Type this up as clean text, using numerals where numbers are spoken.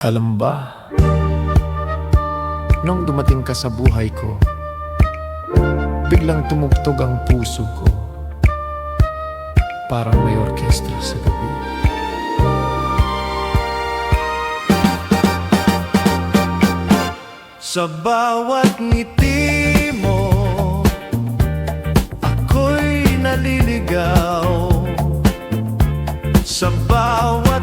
Alam ba, nung dumating ka sa buhay ko, biglang tumugtog ang puso ko, parang may orkestra sa gabi. Sa bawat ngiti mo, ako'y naliligaw. Sa bawat